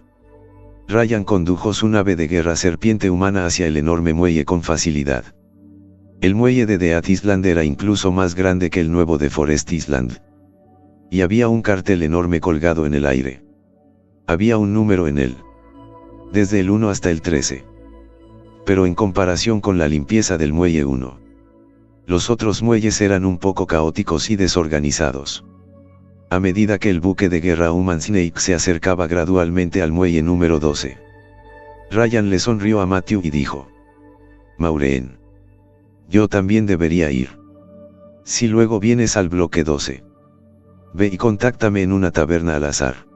Ryan condujo su nave de guerra serpiente humana hacia el enorme muelle con facilidad. El muelle de Death Island era incluso más grande que el nuevo de Forest Island. Y había un cartel enorme colgado en el aire. Había un número en él. Desde el 1 hasta el 13. Pero en comparación con la limpieza del muelle 1, los otros muelles eran un poco caóticos y desorganizados. A medida que el buque de guerra Human Snake se acercaba gradualmente al muelle número 12, Ryan le sonrió a Matthew y dijo: Maureen, yo también debería ir. Si luego vienes al bloque 12, ve y contáctame en una taberna al azar.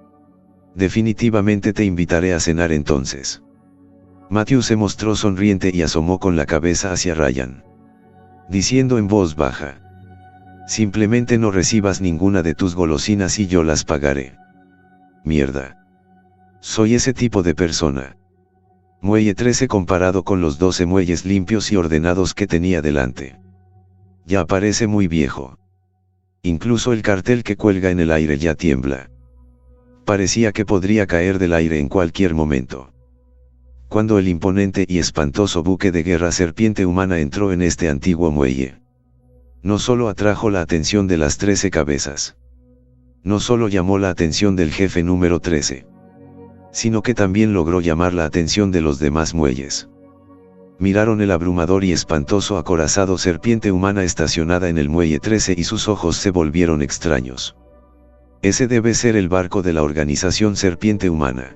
Definitivamente te invitaré a cenar entonces. Matthew se mostró sonriente y asomó con la cabeza hacia Ryan, diciendo en voz baja: simplemente no recibas ninguna de tus golosinas y yo las pagaré. Mierda. Soy ese tipo de persona. Muelle 13 comparado con los 12 muelles limpios y ordenados que tenía delante. Ya parece muy viejo. Incluso el cartel que cuelga en el aire ya tiembla. Parecía que podría caer del aire en cualquier momento. Cuando el imponente y espantoso buque de guerra serpiente humana entró en este antiguo muelle, no solo atrajo la atención de las 13 cabezas, no solo llamó la atención del jefe número 13, sino que también logró llamar la atención de los demás muelles. Miraron el abrumador y espantoso acorazado serpiente humana estacionada en el muelle 13 y sus ojos se volvieron extraños. Ese debe ser el barco de la organización serpiente humana,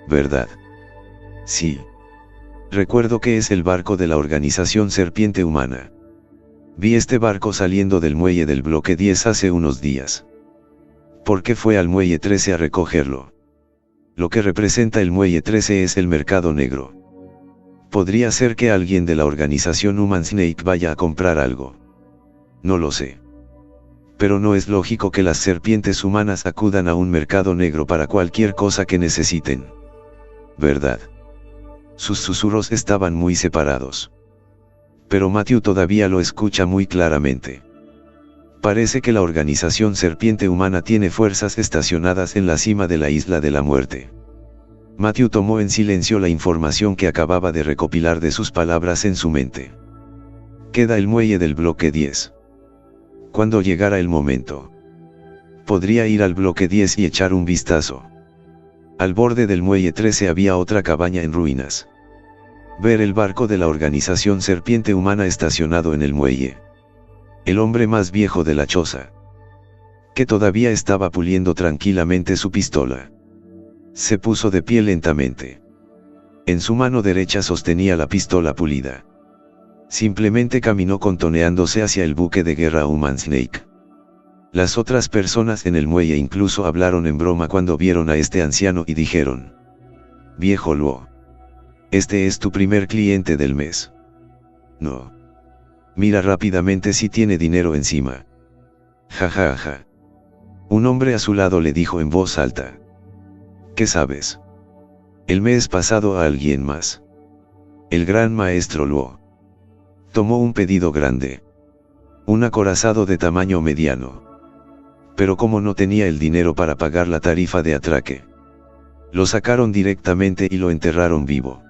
¿verdad? Sí. Recuerdo que es el barco de la organización serpiente humana. Vi este barco saliendo del muelle del bloque 10 hace unos días. ¿Por qué fue al muelle 13 a recogerlo? Lo que representa el muelle 13 es el mercado negro. Podría ser que alguien de la organización Human Snake vaya a comprar algo. No lo sé. Pero no es lógico que las serpientes humanas acudan a un mercado negro para cualquier cosa que necesiten. ¿Verdad? Sus susurros estaban muy separados. Pero Matthew todavía lo escucha muy claramente. Parece que la organización serpiente humana tiene fuerzas estacionadas en la cima de la isla de la muerte. Matthew tomó en silencio la información que acababa de recopilar de sus palabras en su mente. Queda el muelle del bloque 10. Cuando llegara el momento, podría ir al bloque 10 y echar un vistazo. Al borde del muelle 13 había otra cabaña en ruinas. Ver el barco de la organización serpiente humana estacionado en el muelle. El hombre más viejo de la choza, que todavía estaba puliendo tranquilamente su pistola, se puso de pie lentamente. En su mano derecha sostenía la pistola pulida. Simplemente caminó contoneándose hacia el buque de guerra Human Snake. Las otras personas en el muelle incluso hablaron en broma cuando vieron a este anciano y dijeron: Viejo Luo, este es tu primer cliente del mes. No. Mira rápidamente si tiene dinero encima. Ja ja ja. Un hombre a su lado le dijo en voz alta: ¿Qué sabes? El mes pasado a alguien más. El gran maestro Luo tomó un pedido grande. Un acorazado de tamaño mediano. Pero como no tenía el dinero para pagar la tarifa de atraque, lo sacaron directamente y lo enterraron vivo.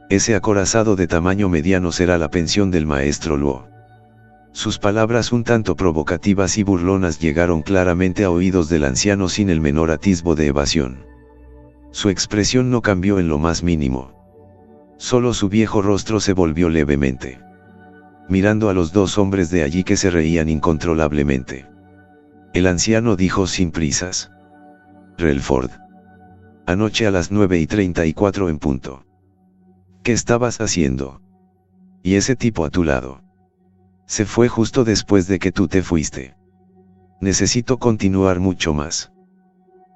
Ese acorazado de tamaño mediano será la pensión del maestro Luo. Sus palabras un tanto provocativas y burlonas llegaron claramente a oídos del anciano sin el menor atisbo de evasión. Su expresión no cambió en lo más mínimo. Solo su viejo rostro se volvió levemente, mirando a los dos hombres de allí que se reían incontrolablemente. El anciano dijo sin prisas: Relford. Anoche a las 9:34 en punto. ¿Qué estabas haciendo? Y ese tipo a tu lado. Se fue justo después de que tú te fuiste. Necesito continuar mucho más.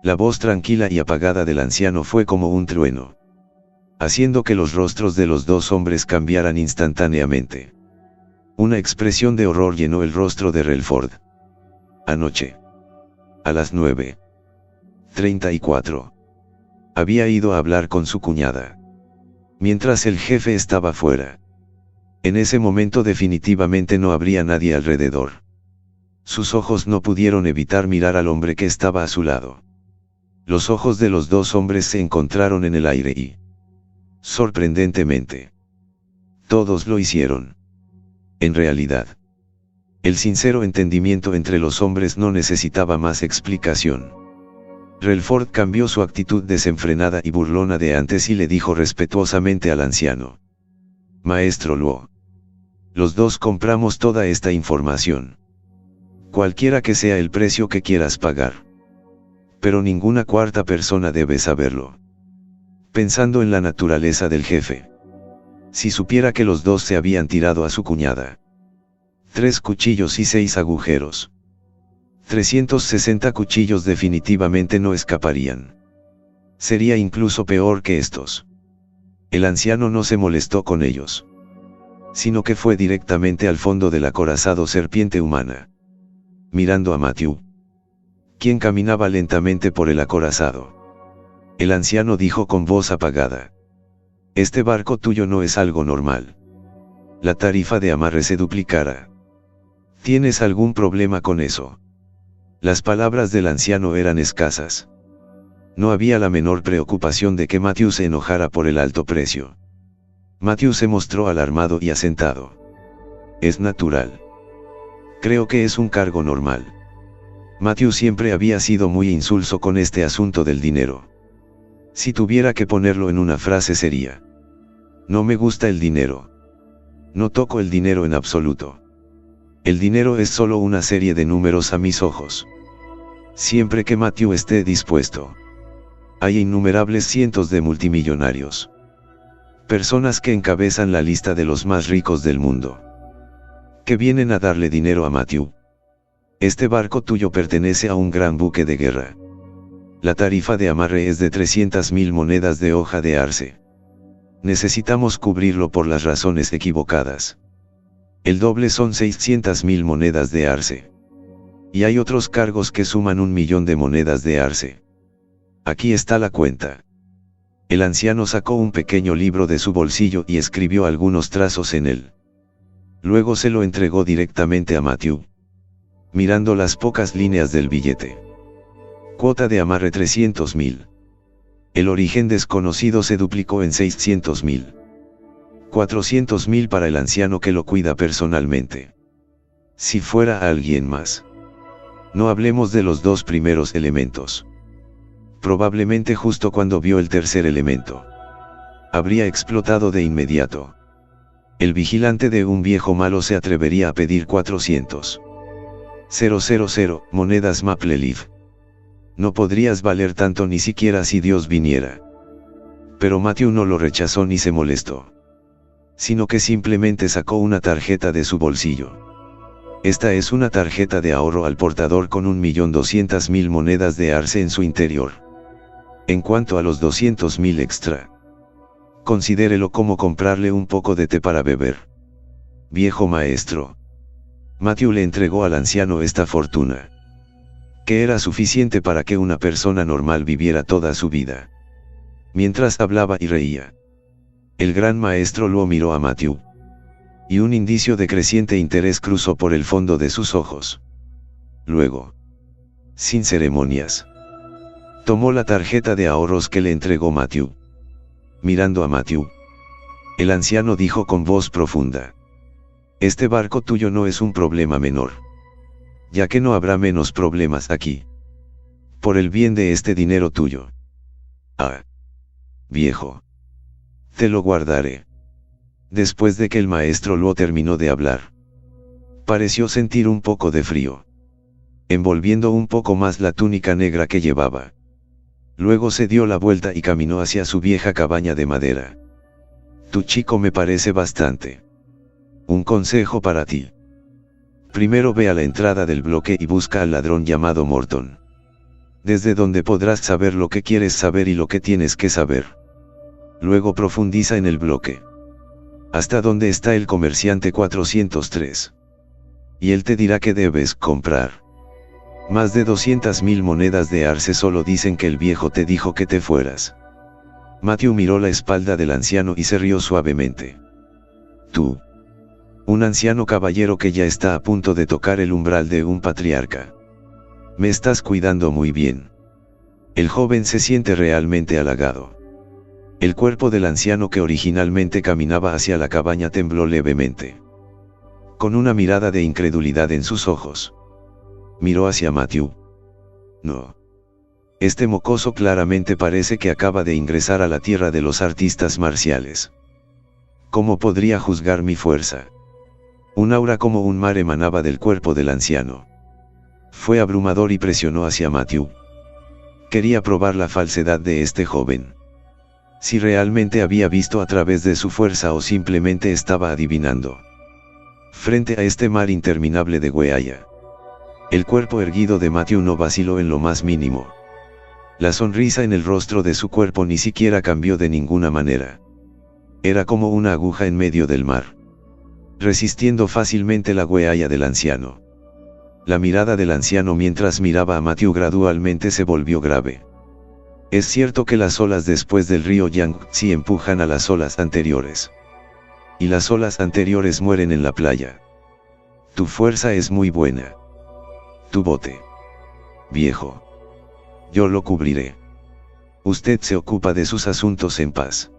La voz tranquila y apagada del anciano fue como un trueno, haciendo que los rostros de los dos hombres cambiaran instantáneamente. Una expresión de horror llenó el rostro de Relford. Anoche, a las 9:34, había ido a hablar con su cuñada, mientras el jefe estaba fuera. En ese momento definitivamente no habría nadie alrededor. Sus ojos no pudieron evitar mirar al hombre que estaba a su lado. Los ojos de los dos hombres se encontraron en el aire y, sorprendentemente, todos lo hicieron. En realidad, el sincero entendimiento entre los hombres no necesitaba más explicación. Relford cambió su actitud desenfrenada y burlona de antes y le dijo respetuosamente al anciano: Maestro Luo, los dos compramos toda esta información. Cualquiera que sea el precio que quieras pagar. Pero ninguna cuarta persona debe saberlo. Pensando en la naturaleza del jefe. Si supiera que los dos se habían tirado a su cuñada. 3 cuchillos y 6 agujeros. 360 cuchillos definitivamente no escaparían. Sería incluso peor que estos. El anciano no se molestó con ellos, sino que fue directamente al fondo del acorazado serpiente humana, mirando a Matthew, quien caminaba lentamente por el acorazado. El anciano dijo con voz apagada: Este barco tuyo no es algo normal. La tarifa de amarre se duplicará. ¿Tienes algún problema con eso? Las palabras del anciano eran escasas. No había la menor preocupación de que Matthew se enojara por el alto precio. Matthew se mostró alarmado y asentado. Es natural. Creo que es un cargo normal. Matthew siempre había sido muy insulso con este asunto del dinero. Si tuviera que ponerlo en una frase sería: no me gusta el dinero. No toco el dinero en absoluto. El dinero es solo una serie de números a mis ojos. Siempre que Matthew esté dispuesto. Hay innumerables cientos de multimillonarios. Personas que encabezan la lista de los más ricos del mundo. Que vienen a darle dinero a Matthew. Este barco tuyo pertenece a un gran buque de guerra. La tarifa de amarre es de 300.000 monedas de hoja de arce. Necesitamos cubrirlo por las razones equivocadas. El doble son 600.000 monedas de arce. Y hay otros cargos que suman 1 millón de monedas de arce. Aquí está la cuenta. El anciano sacó un pequeño libro de su bolsillo y escribió algunos trazos en él. Luego se lo entregó directamente a Matthew, mirando las pocas líneas del billete. Cuota de amarre 300.000. El origen desconocido se duplicó en 600.000. 400.000 para el anciano que lo cuida personalmente. Si fuera alguien más. No hablemos de los 2 primeros elementos. Probablemente justo cuando vio el tercer elemento. Habría explotado de inmediato. El vigilante de un viejo malo se atrevería a pedir 400. 000 monedas Maple Leaf. No podrías valer tanto ni siquiera si Dios viniera. Pero Matthew no lo rechazó ni se molestó. Sino que simplemente sacó una tarjeta de su bolsillo. Esta es una tarjeta de ahorro al portador con 1.200.000 monedas de arce en su interior. En cuanto a los 200.000 extra, considérelo como comprarle un poco de té para beber. Viejo maestro. Matthew le entregó al anciano esta fortuna, que era suficiente para que una persona normal viviera toda su vida. Mientras hablaba y reía, el gran maestro Luo miró a Matthew, y un indicio de creciente interés cruzó por el fondo de sus ojos. Luego, sin ceremonias, tomó la tarjeta de ahorros que le entregó Matthew. Mirando a Matthew, el anciano dijo con voz profunda: Este barco tuyo no es un problema menor. Ya que no habrá menos problemas aquí. Por el bien de este dinero tuyo. Ah. Viejo. Te lo guardaré. Después de que el maestro Luo terminó de hablar, pareció sentir un poco de frío, envolviendo un poco más la túnica negra que llevaba. Luego se dio la vuelta y caminó hacia su vieja cabaña de madera. Tu chico me parece bastante. Un consejo para ti. Primero ve a la entrada del bloque y busca al ladrón llamado Morton. Desde donde podrás saber lo que quieres saber y lo que tienes que saber. Luego profundiza en el bloque. Hasta donde está el comerciante 403. Y él te dirá que debes comprar. Más de 200.000 monedas de arce solo dicen que el viejo te dijo que te fueras. Matthew miró la espalda del anciano y se rió suavemente. Tú. Un anciano caballero que ya está a punto de tocar el umbral de un patriarca. Me estás cuidando muy bien. El joven se siente realmente halagado. El cuerpo del anciano que originalmente caminaba hacia la cabaña tembló levemente. Con una mirada de incredulidad en sus ojos, miró hacia Matthew. No. Este mocoso claramente parece que acaba de ingresar a la tierra de los artistas marciales. ¿Cómo podría juzgar mi fuerza? Un aura como un mar emanaba del cuerpo del anciano. Fue abrumador y presionó hacia Matthew. Quería probar la falsedad de este joven. Si realmente había visto a través de su fuerza o simplemente estaba adivinando. Frente a este mar interminable de Weaya, el cuerpo erguido de Matthew no vaciló en lo más mínimo. La sonrisa en el rostro de su cuerpo ni siquiera cambió de ninguna manera. Era como una aguja en medio del mar, resistiendo fácilmente la Weaya del anciano. La mirada del anciano mientras miraba a Matthew gradualmente se volvió grave. Es cierto que las olas después del río Yangtze empujan a las olas anteriores. Y las olas anteriores mueren en la playa. Tu fuerza es muy buena. Tu bote, viejo. Yo lo cubriré. Usted se ocupa de sus asuntos en paz.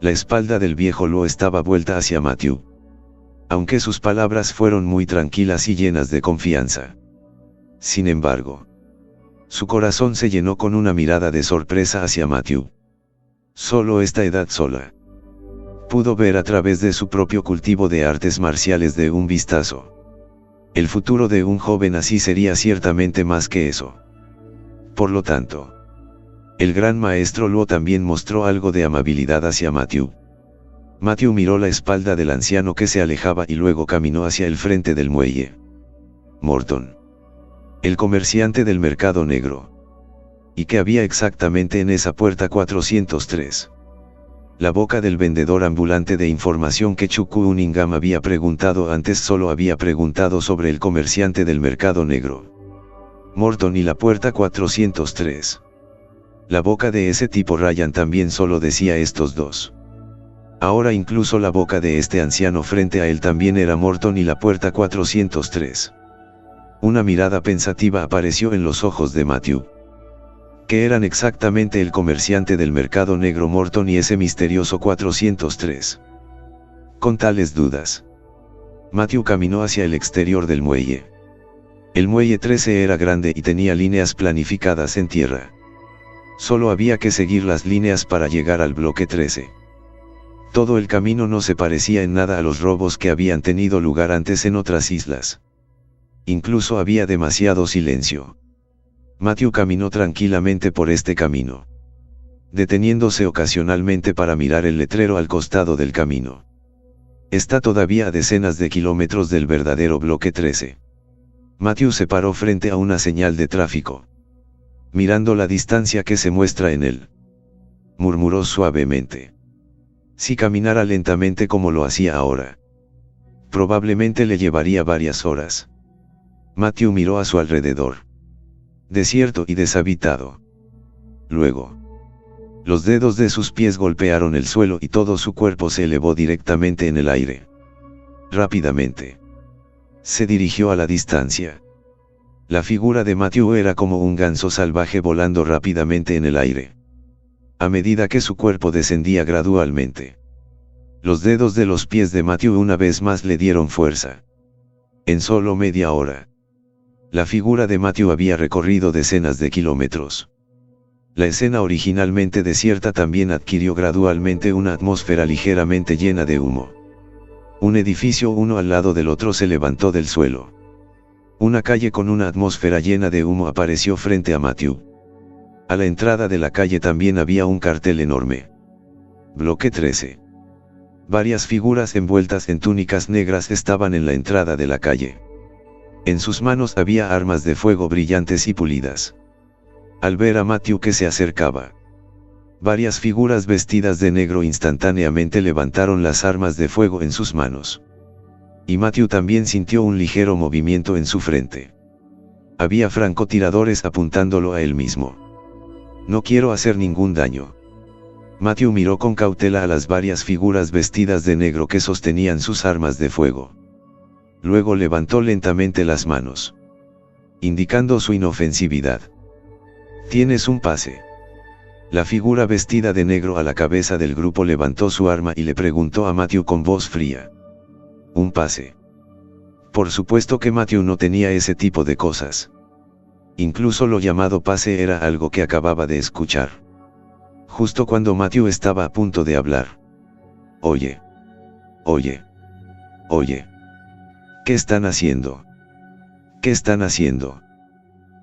La espalda del viejo lo estaba vuelta hacia Matthew. Aunque sus palabras fueron muy tranquilas y llenas de confianza. Sin embargo, su corazón se llenó con una mirada de sorpresa hacia Matthew. Solo esta edad sola pudo ver a través de su propio cultivo de artes marciales de un vistazo. El futuro de un joven así sería ciertamente más que eso. Por lo tanto, el gran maestro Luo también mostró algo de amabilidad hacia Matthew. Matthew miró la espalda del anciano que se alejaba y luego caminó hacia el frente del muelle. Morton, el comerciante del mercado negro. ¿Y qué había exactamente en esa puerta 403? La boca del vendedor ambulante de información que Chu Cunningham había preguntado antes solo había preguntado sobre el comerciante del mercado negro. Morton y la puerta 403. La boca de ese tipo Ryan también solo decía estos dos. Ahora incluso la boca de este anciano frente a él también era Morton y la puerta 403. Una mirada pensativa apareció en los ojos de Matthew. ¿Qué eran exactamente el comerciante del mercado negro Morton y ese misterioso 403? Con tales dudas, Matthew caminó hacia el exterior del muelle. El muelle 13 era grande y tenía líneas planificadas en tierra. Solo había que seguir las líneas para llegar al bloque 13. Todo el camino no se parecía en nada a los robos que habían tenido lugar antes en otras islas. Incluso había demasiado silencio. Matthew caminó tranquilamente por este camino, deteniéndose ocasionalmente para mirar el letrero al costado del camino. Está todavía a decenas de kilómetros del verdadero bloque 13. Matthew se paró frente a una señal de tráfico, mirando la distancia que se muestra en él. Murmuró suavemente. Si caminara lentamente como lo hacía ahora, probablemente le llevaría varias horas. Matthew miró a su alrededor. Desierto y deshabitado. Luego, los dedos de sus pies golpearon el suelo y todo su cuerpo se elevó directamente en el aire. Rápidamente, se dirigió a la distancia. La figura de Matthew era como un ganso salvaje volando rápidamente en el aire. A medida que su cuerpo descendía gradualmente, los dedos de los pies de Matthew una vez más le dieron fuerza. En solo media hora, la figura de Matthew había recorrido decenas de kilómetros. La escena originalmente desierta también adquirió gradualmente una atmósfera ligeramente llena de humo. Un edificio uno al lado del otro se levantó del suelo. Una calle con una atmósfera llena de humo apareció frente a Matthew. A la entrada de la calle también había un cartel enorme. Bloque 13. Varias figuras envueltas en túnicas negras estaban en la entrada de la calle. En sus manos había armas de fuego brillantes y pulidas. Al ver a Matthew que se acercaba, varias figuras vestidas de negro instantáneamente levantaron las armas de fuego en sus manos. Y Matthew también sintió un ligero movimiento en su frente. Había francotiradores apuntándolo a él mismo. No quiero hacer ningún daño. Matthew miró con cautela a las varias figuras vestidas de negro que sostenían sus armas de fuego. Luego levantó lentamente las manos, indicando su inofensividad. Tienes un pase. La figura vestida de negro a la cabeza del grupo levantó su arma y le preguntó a Matthew con voz fría. ¿Un pase? Por supuesto que Matthew no tenía ese tipo de cosas. Incluso lo llamado pase era algo que acababa de escuchar. Justo cuando Matthew estaba a punto de hablar. Oye. Oye. Oye. ¿Qué están haciendo? ¿Qué están haciendo?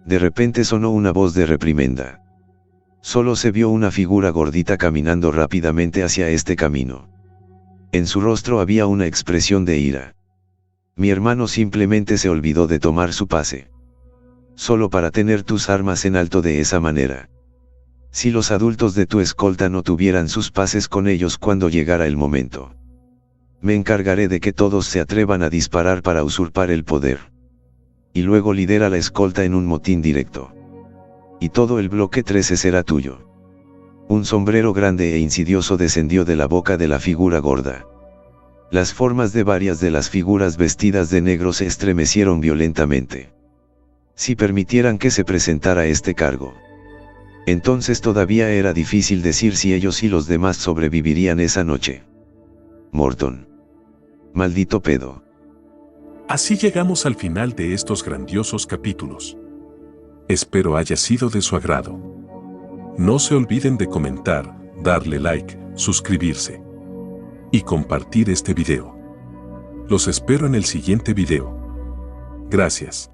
De repente sonó una voz de reprimenda. Solo se vio una figura gordita caminando rápidamente hacia este camino. En su rostro había una expresión de ira. Mi hermano simplemente se olvidó de tomar su pase. Solo para tener tus armas en alto de esa manera. Si los adultos de tu escolta no tuvieran sus pases con ellos cuando llegara el momento. Me encargaré de que todos se atrevan a disparar para usurpar el poder. Y luego lidera la escolta en un motín directo. Y todo el bloque 13 será tuyo. Un sombrero grande e insidioso descendió de la boca de la figura gorda. Las formas de varias de las figuras vestidas de negro se estremecieron violentamente. Si permitieran que se presentara este cargo. Entonces todavía era difícil decir si ellos y los demás sobrevivirían esa noche. Morton. Maldito pedo. Así llegamos al final de estos grandiosos capítulos. Espero haya sido de su agrado. No se olviden de comentar, darle like, suscribirse y compartir este video. Los espero en el siguiente video. Gracias.